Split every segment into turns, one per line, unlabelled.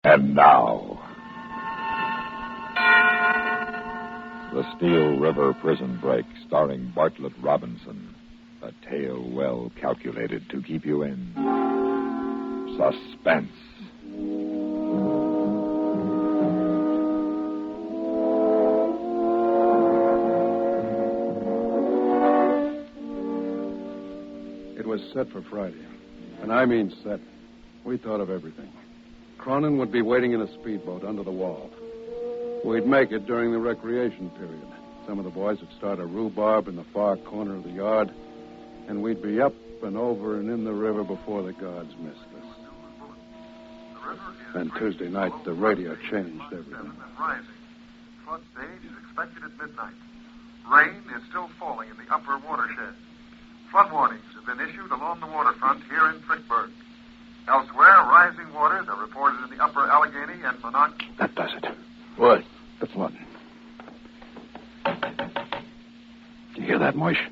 And now, The Steel River Prison Break, starring Bartlett Robinson. A tale well calculated to keep you in suspense.
It was set for Friday. And I mean set. We thought of everything. Cronin would be waiting in a speedboat under the wall. We'd make it during the recreation period. Some of the boys would start a rhubarb in the far corner of the yard, and we'd be up and over and in the river before the guards missed us. Then Tuesday night, the radio changed everything.
Rising. Flood stage is expected at midnight. Rain is still falling in the upper watershed. Flood warnings have been issued along the waterfront here in Frickburg. Elsewhere, rising waters are reported in the upper Allegheny and Monarch.
That does it.
What?
The flood. Did you hear that, Moish?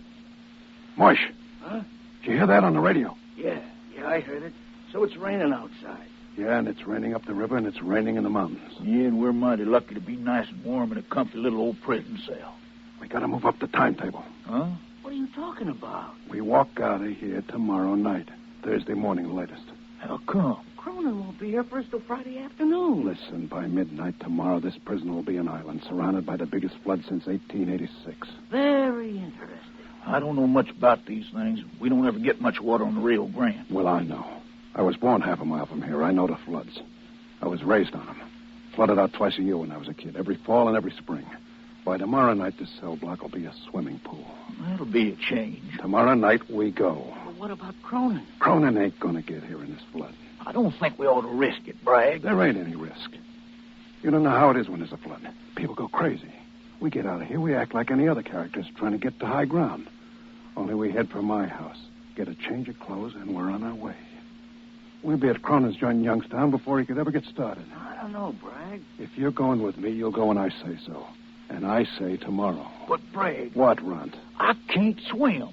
Moish?
Huh?
Did you hear that on the radio?
Yeah, I heard it. So it's raining outside.
Yeah, and it's raining up the river, and it's raining in the mountains.
Yeah, and we're mighty lucky to be nice and warm in a comfy little old prison cell.
We gotta move up the timetable.
Huh? What are you talking about?
We walk out of here tomorrow night. Thursday morning, latest.
How come?
Cronin won't be here first till Friday afternoon.
Listen, by midnight tomorrow, this prison will be an island surrounded by the biggest flood since 1886.
Very interesting.
I don't know much about these things. We don't ever get much water on the Rio Grande.
Well, I know. I was born half a mile from here. I know the floods. I was raised on them. Flooded out twice a year when I was a kid, every fall and every spring. By tomorrow night, this cell block will be a swimming pool.
That'll be a change.
Tomorrow night, we go.
But what about Cronin?
Cronin ain't gonna get here in this flood.
I don't think we ought to risk it, Bragg.
There ain't any risk. You don't know how it is when there's a flood. People go crazy. We get out of here, we act like any other characters trying to get to high ground. Only we head for my house, get a change of clothes, and we're on our way. We'll be at Cronin's joint in Youngstown before he could ever get started.
I don't know, Bragg.
If you're going with me, you'll go when I say so. And I say tomorrow.
But, Bragg...
What, Runt?
I can't swim.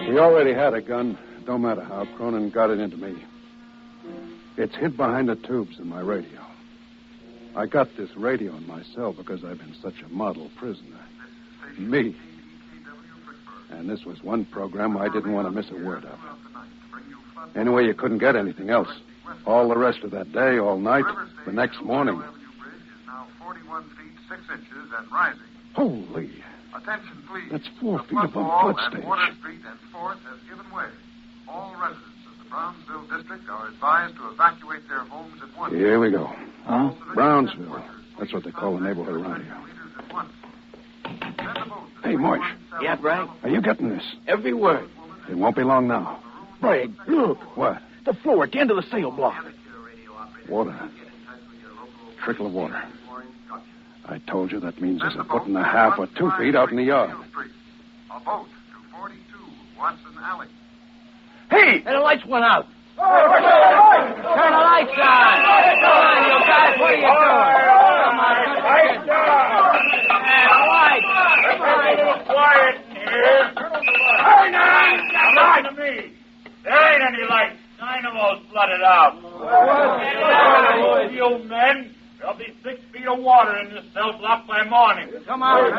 We already had a gun. Don't matter how. Cronin got it into me. It's hid behind the tubes in my radio. I got this radio in my cell because I've been such a model prisoner. Me. And this was one program I didn't want to miss a word of. Anyway, you couldn't get anything else. All the rest of that day, all night, the next morning.
Bridge is now 41 feet 6 inches and rising.
Holy.
Attention, please.
That's 4
The
feet
flood
above
wall
flood
at
stage.
Water Street and 4th has given way. All residents of the Brownsville district are advised to evacuate their homes at once.
Here we go.
Huh?
Brownsville. That's what they call the neighborhood around here. Hey, Moish.
Yeah, Bragg?
Are you getting this?
Every word.
It won't be long now.
Bragg, look.
What?
The floor at the end of the sail block.
Water. Trickle of water. I told you that means there's a foot and a half or 2 feet out in the yard.
A boat to 42 Watson Alley.
Hey, and the lights went out.
Turn the lights on. Come on, you guys. What are you doing? Come on.
Lights down.
Lights.
Quiet here. Turn on. Come on to me. There ain't any lights. Dynamo's flooded out. You men, there'll be 6 feet of water in this cell block by morning.
Come on.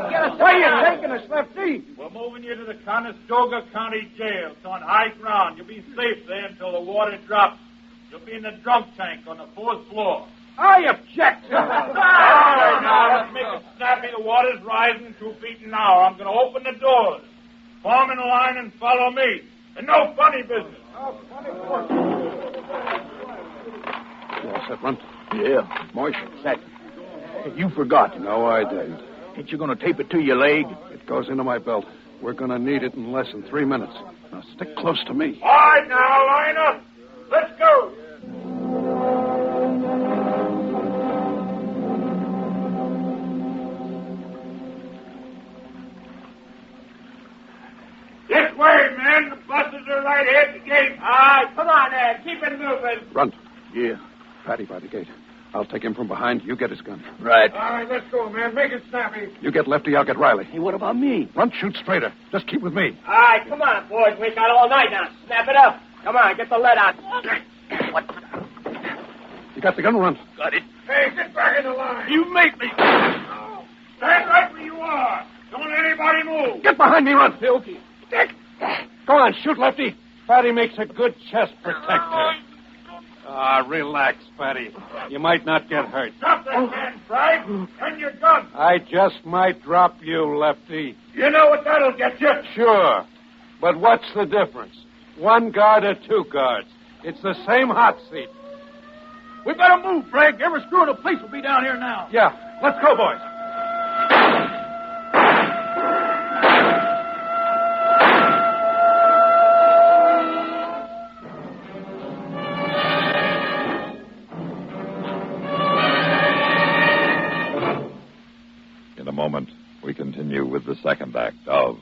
Get us.
Where you taking us, Lefty? We're moving you to the Conestoga County Jail. It's on high ground. You'll be safe there until the water drops. You'll be in the drunk tank on the 4th floor. I object. All right, now, let's make it snappy. The water's rising 2 feet an hour. I'm going to open the doors. Form in a line and follow me. And no funny business.
You all set, Runt?
Yeah.
Moish?
Set. You forgot.
No, I didn't.
Ain't you going to tape it to your leg?
It goes into my belt. We're going to need it in less than 3 minutes. Now, stick close to me.
All right, now, line up. Let's go. This way, men. The buses are right here at the gate. All right, come on, Ed. Keep it moving.
Runt.
Yeah.
Patty by the gate. I'll take him from behind. You get his gun.
Right.
All right, let's go, man. Make it snappy.
You get Lefty, I'll get Riley.
Hey, what about me?
Runt, shoot straighter. Just keep with me.
All right, come on, boys. We got all night now. Snap it up. Come on, get the lead out.
You got the gun, Runt?
Got it.
Hey, get back in the line.
You make me.
Stand right where you are. Don't let anybody move.
Get behind me, Runt.
Filthy.
Go on, shoot, Lefty. Fatty makes a good chest protector. Relax, Fatty. You might not get hurt.
Drop that hand, Frank. And your gun.
I just might drop you, Lefty.
You know what that'll get you.
Sure. But what's the difference? One guard or two guards? It's the same hot seat.
We better move, Frank. Every screw in the place will be down here now.
Yeah, let's go, boys.
In a moment, we continue with the second act of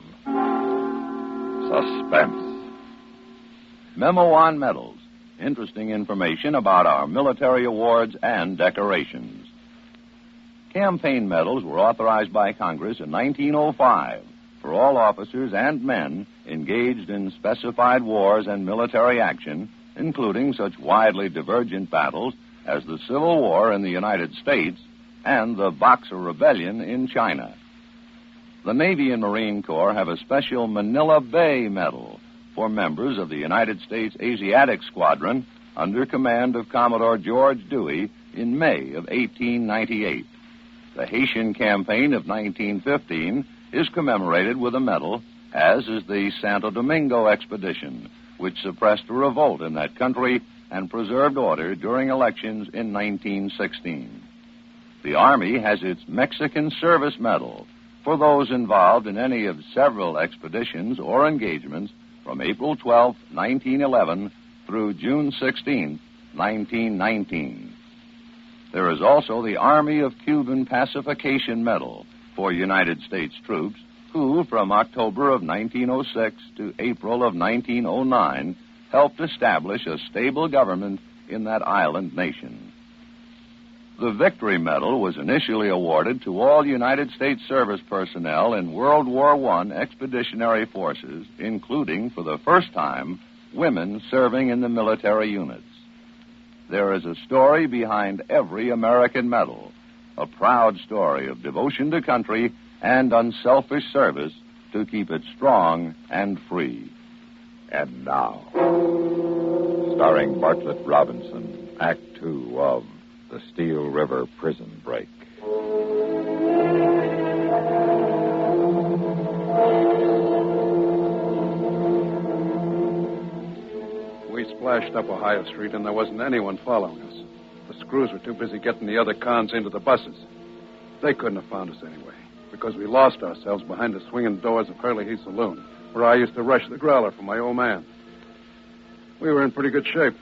Suspense.
Memo on Medals. Interesting information about our military awards and decorations. Campaign medals were authorized by Congress in 1905 for all officers and men engaged in specified wars and military action, including such widely divergent battles as the Civil War in the United States and the Boxer Rebellion in China. The Navy and Marine Corps have a special Manila Bay Medal for members of the United States Asiatic Squadron under command of Commodore George Dewey in May of 1898. The Haitian Campaign of 1915 is commemorated with a medal, as is the Santo Domingo Expedition, which suppressed a revolt in that country and preserved order during elections in 1916. The Army has its Mexican Service Medal for those involved in any of several expeditions or engagements from April 12, 1911 through June 16, 1919. There is also the Army of Cuban Pacification Medal for United States troops who, from October of 1906 to April of 1909, helped establish a stable government in that island nation. The Victory Medal was initially awarded to all United States service personnel in World War I expeditionary forces, including, for the first time, women serving in the military units. There is a story behind every American medal, a proud story of devotion to country and unselfish service to keep it strong and free.
And now, starring Bartlett Robinson, Act 2 of The Steel River Prison Break.
We splashed up Ohio Street, and there wasn't anyone following us. The screws were too busy getting the other cons into the buses. They couldn't have found us anyway, because we lost ourselves behind the swinging doors of Hurley Heath Saloon, where I used to rush the growler for my old man. We were in pretty good shape.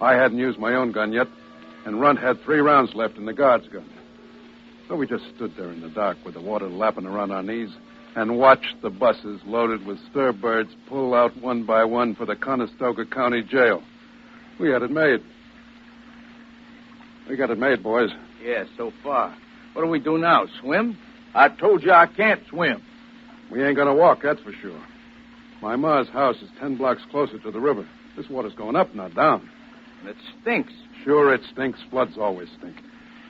I hadn't used my own gun yet, and Runt had 3 rounds left in the guard's gun. So we just stood there in the dark with the water lapping around our knees and watched the buses loaded with stir-birds pull out one by one for the Conestoga County Jail. We had it made. We got it made, boys.
Yeah, so far. What do we do now, swim? I told you I can't swim.
We ain't gonna walk, that's for sure. My ma's house is 10 blocks closer to the river. This water's going up, not down.
It stinks.
Sure it stinks. Floods always stink.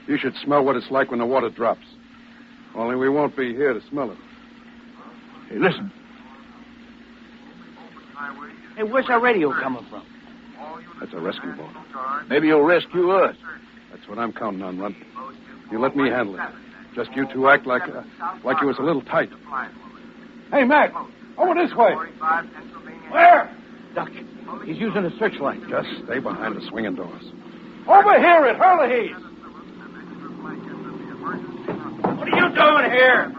You should smell what it's like when the water drops. Only we won't be here to smell it.
Hey, listen. Hey, where's our radio coming from?
That's a rescue boat.
Maybe you'll rescue us.
That's what I'm counting on, Runt. You let me handle it. Just you two act like you was a little tight. Hey, Mac, over this way.
Where? Doc, he's using a searchlight.
Just stay behind the swinging doors.
Over here at Hurley Heath. What are you doing here?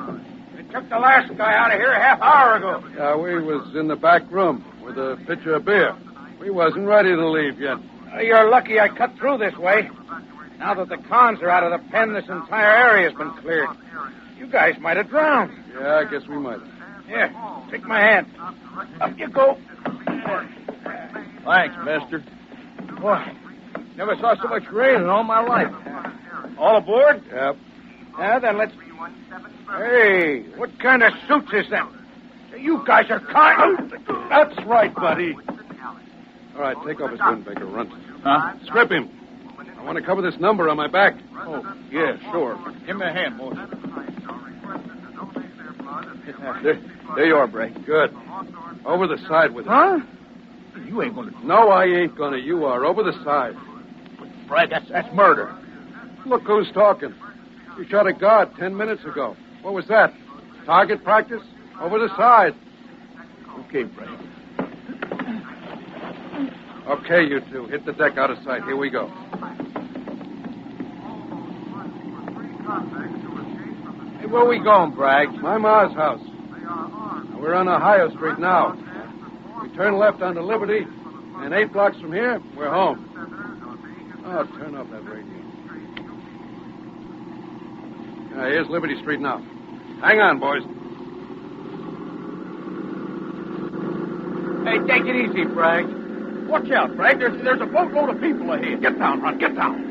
We took the last guy out of here a half hour ago.
Yeah, we was in the back room with a pitcher of beer. We wasn't ready to leave yet.
You're lucky I cut through this way. Now that the cons are out of the pen, this entire area's been cleared. You guys might have drowned.
Yeah, I guess we might have.
Here, take my hand. Up you go.
Thanks, mister.
Boy, never saw so much rain in all my life. All aboard?
Yep.
Yeah, then let's... Hey, what kind of suits is that? You guys are kind.
That's right, buddy. All right, take off his windbreaker, Runt.
Huh?
Strip him. I want to cover this number on my back.
Oh, yeah, sure. Give me a hand, boy. There you are, Bray.
Good. Over the side with it.
Huh? You ain't gonna...
No, I ain't gonna. You are. Over the side.
Bragg, that's murder.
Look who's talking. You shot a guard 10 minutes ago. What was that? Target practice? Over the side.
Okay, Bragg.
Okay, you two. Hit the deck out of sight. Here we go.
Hey, where we going, Bragg?
My ma's house. We're on Ohio Street now. We turn left onto Liberty, and 8 blocks from here, we're home. Oh, turn off that radio. Here's Liberty Street now. Hang on, boys.
Hey, take it easy, Bragg. Watch out, Bragg. There's a boatload of people ahead. Get down, Ron. Get down.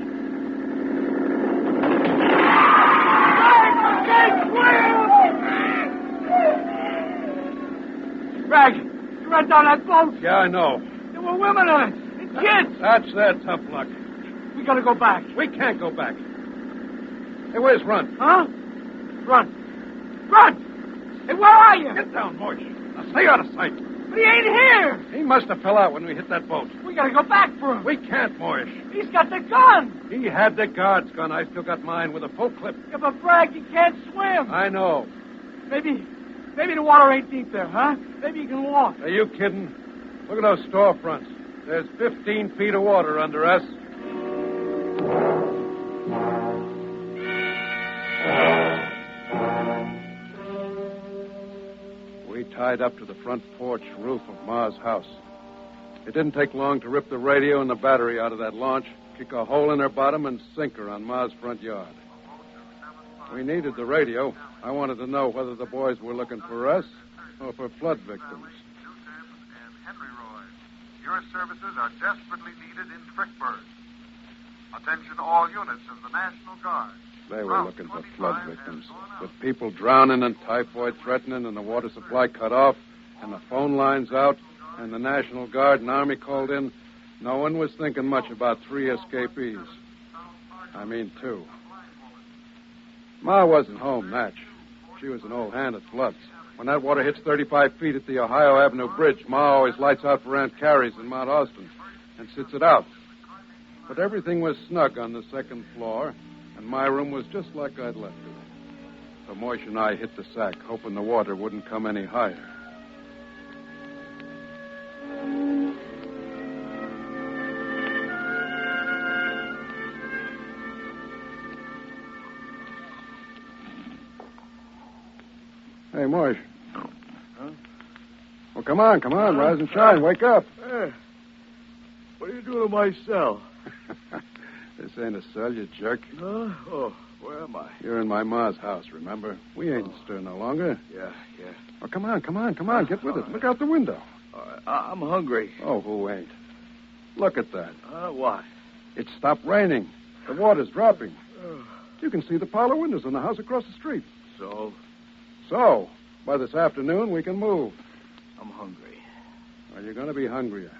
Bragg, you ran down that boat.
Yeah, I know.
There were women on it. And kids.
That's their tough luck.
We gotta go back.
We can't go back. Hey, where's Runt?
Huh? Run. Run! Hey, where are you?
Get down, boys. Now stay out of sight.
But he ain't here.
He must have fell out when we hit that boat.
We gotta go back for him.
We can't, Moish.
He's got the gun.
He had the guard's gun. I still got mine with a full clip.
Yeah, but Bragg, he can't swim.
I know.
Maybe the water ain't deep there, huh? Maybe you can walk.
Are you kidding? Look at those storefronts. There's 15 feet of water under us. We tied up to the front porch roof of Ma's house. It didn't take long to rip the radio and the battery out of that launch, kick a hole in her bottom, and sink her on Ma's front yard. We needed the radio. I wanted to know whether the boys were looking for us or for flood victims.
Your services are desperately needed in Frickburg. Attention all units of the National Guard.
They were looking for flood victims, with people drowning and typhoid threatening and the water supply cut off and the phone lines out and the National Guard and Army called in. No one was thinking much about 3 escapees. I mean 2. Ma wasn't home, Natch. She was an old hand at floods. When that water hits 35 feet at the Ohio Avenue Bridge, Ma always lights out for Aunt Carrie's in Mount Austin and sits it out. But everything was snug on the 2nd floor, and my room was just like I'd left it. So Moish and I hit the sack, hoping the water wouldn't come any higher. Hey, Moish.
Huh?
Well, come on, rise and shine, wake up.
What are you doing in my cell?
This ain't a cell, you jerk.
Huh? Oh, where am I?
You're in my ma's house, remember? We ain't stir no longer.
Yeah.
Oh, come on, get with it. Look out the window.
I'm hungry.
Oh, who ain't? Look at that.
Why?
It stopped raining. The water's dropping. You can see the parlor windows in the house across the street.
So,
by this afternoon, we can move.
I'm hungry.
Well, you're going to be hungrier.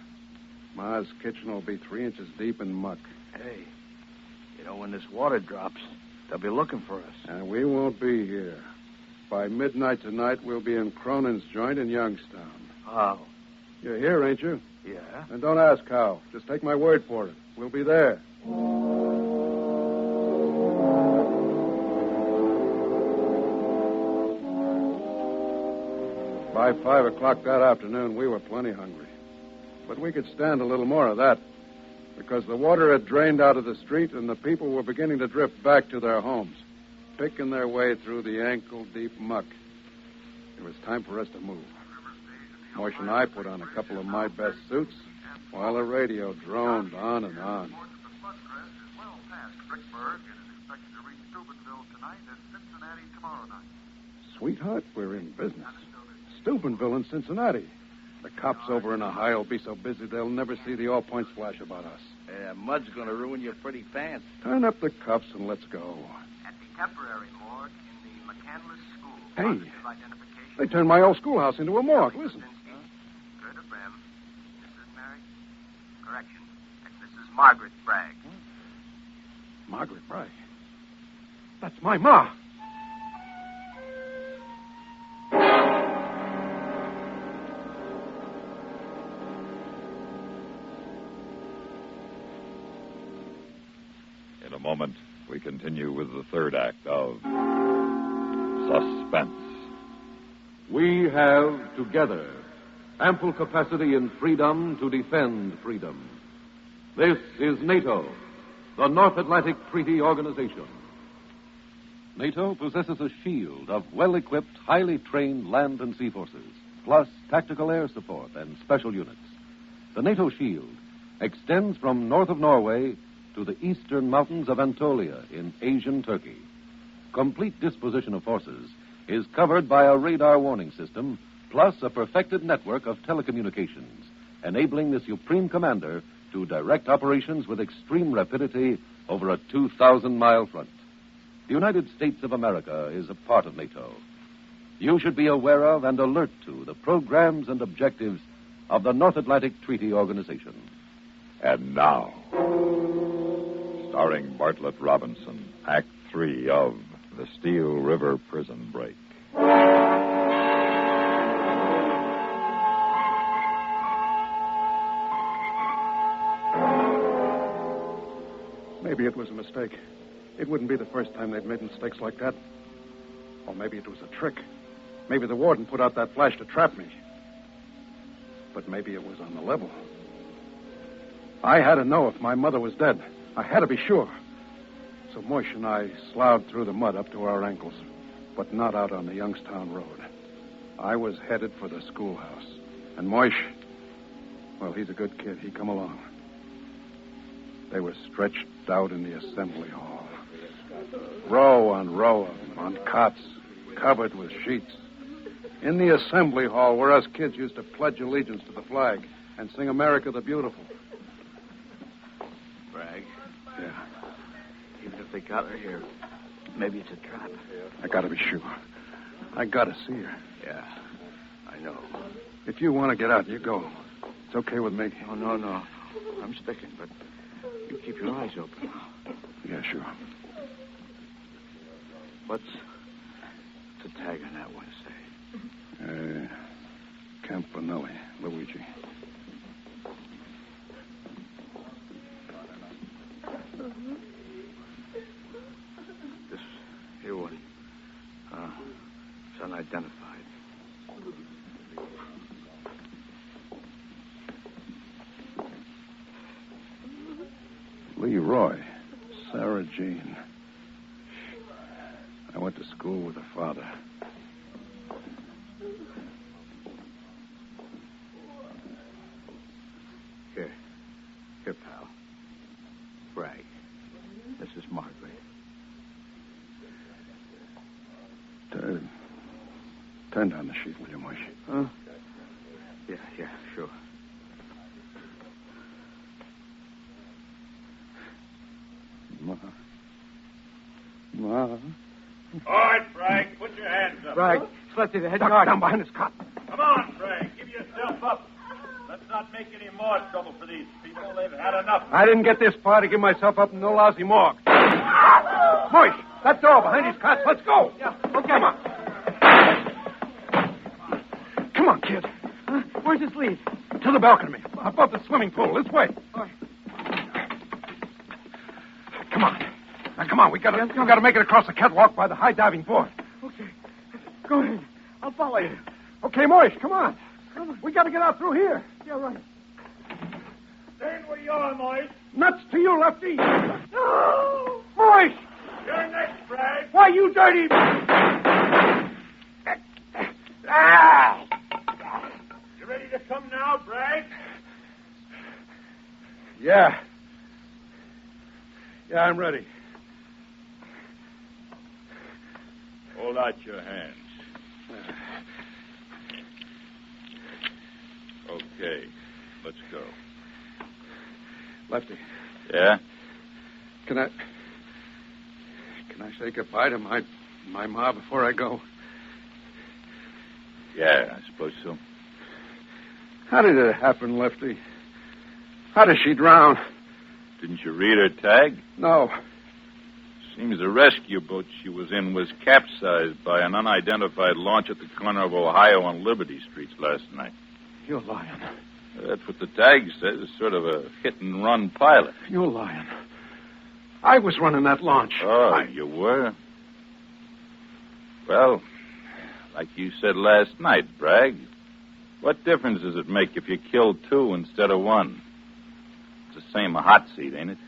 Ma's kitchen will be 3 inches deep in muck.
Hey, when this water drops, they'll be looking for us.
And we won't be here. By midnight tonight, we'll be in Cronin's joint in Youngstown.
How?
You're here, ain't you?
Yeah.
And don't ask how. Just take my word for it. We'll be there. By 5 o'clock that afternoon, we were plenty hungry. But we could stand a little more of that, because the water had drained out of the street and the people were beginning to drift back to their homes, picking their way through the ankle-deep muck. It was time for us to move. Moish and I put on a couple of my best suits while the radio droned on and on.
The flood crest is well past Frickburg and is expected to reach Steubenville tonight and Cincinnati tomorrow night.
Sweetheart, we're in business. Steubenville and Cincinnati. The cops over in Ohio will be so busy they'll never see the all-points flash about us.
Yeah, mud's going to ruin your pretty pants.
Turn up the cuffs and let's go.
At the temporary morgue in the McCandless School.
Hey,
Positive identification.
they turned my old schoolhouse into a morgue. Listen.
Good of them. Mrs. Mary? Correction. It's Mrs. Margaret Bragg.
Margaret Bragg? That's my ma.
In a moment, we continue with the third act of Suspense.
We have together ample capacity and freedom to defend freedom. This is NATO, the North Atlantic Treaty Organization. NATO possesses a shield of well-equipped, highly trained land and sea forces, plus tactical air support and special units. The NATO shield extends from north of Norway to the eastern mountains of Anatolia in Asian Turkey. Complete disposition of forces is covered by a radar warning system, plus a perfected network of telecommunications, enabling the Supreme Commander to direct operations with extreme rapidity over a 2,000-mile front. The United States of America is a part of NATO. You should be aware of and alert to the programs and objectives of the North Atlantic Treaty Organization.
And now, starring Bartlett Robinson, Act 3 of The Steel River Prison Break.
Maybe it was a mistake. It wouldn't be the first time they'd made mistakes like that. Or maybe it was a trick. Maybe the warden put out that flash to trap me. But maybe it was on the level. I had to know if my mother was dead. I had to be sure. So Moish and I slouched through the mud up to our ankles, but not out on the Youngstown Road. I was headed for the schoolhouse. And Moish, well, he's a good kid. He come along. They were stretched out in the assembly hall. Row on row of them, on cots, covered with sheets. In the assembly hall where us kids used to pledge allegiance to the flag and sing America the Beautiful.
Bragg,
Yeah,
even if they got her here, maybe it's a trap.
I gotta be sure. I gotta see her.
Yeah, I know.
If you want to get out, you go. It's okay with me.
Oh, no. I'm sticking, but you keep your eyes open.
Yeah, sure.
What's the tag on that one say?
Campanelli, Luigi.
This here one. It's unidentified.
Leroy, Sarah Jean. I went to school with her father.
Here, pal. Bragg. Mrs. Margaret.
Turn down the sheet, will you, Moish?
Huh? Yeah, sure.
Ma.
All right, Bragg, put your hands up.
Bragg, slept in the head
Duck
guard.
down behind his cot.
Come on, Bragg, give yourself up. Let's not make any more trouble for these people. They've had enough.
I didn't get this far to give myself up in no lousy morgue. Moish, that door behind his cot. Let's go.
Yeah, okay.
Come on. Come on, kid.
Where's this lead?
To the balcony, above the swimming pool. This way.
All right.
Come on. Now, come on. We gotta make it across the catwalk by the high diving board.
Okay. Go ahead. I'll follow you.
Okay, Moish, come on. We gotta get out through here.
Yeah, right.
Stand where you are, Moise.
Nuts to you, Lefty.
No!
Moish!
You're next, Bragg.
Why, you dirty... Ah!
You ready to come now, Bragg?
Yeah. Yeah, I'm ready.
Hold out your hands. Okay. Let's go.
Lefty,
Yeah?
can I say goodbye to my ma before I go?
Yeah, I suppose so.
How did it happen, Lefty? How did she drown?
Didn't you read her tag?
No.
Seems the rescue boat she was in was capsized by an unidentified launch at the corner of Ohio and Liberty Streets last night.
You're lying.
That's what the tag says, sort of a hit-and-run pilot.
You're lying. I was running that launch.
Oh, you were? Well, like you said last night, Bragg, what difference does it make if you kill two instead of one? It's the same a hot seat, ain't it?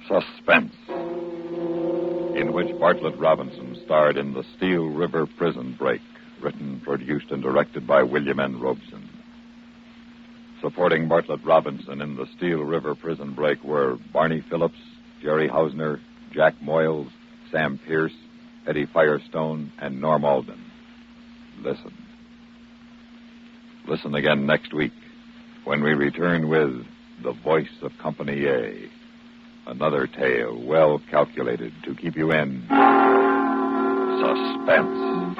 Suspense, in which Bartlett Robinson starred in the Steel River Prison Break, written, produced, and directed by William N. Robeson. Supporting Bartlett Robinson in the Steel River Prison Break were Barney Phillips, Jerry Hausner, Jack Moyles, Sam Pierce, Eddie Firestone, and Norm Alden. Listen. Listen again next week when we return with The Voice of Company A. Another tale well calculated to keep you in suspense.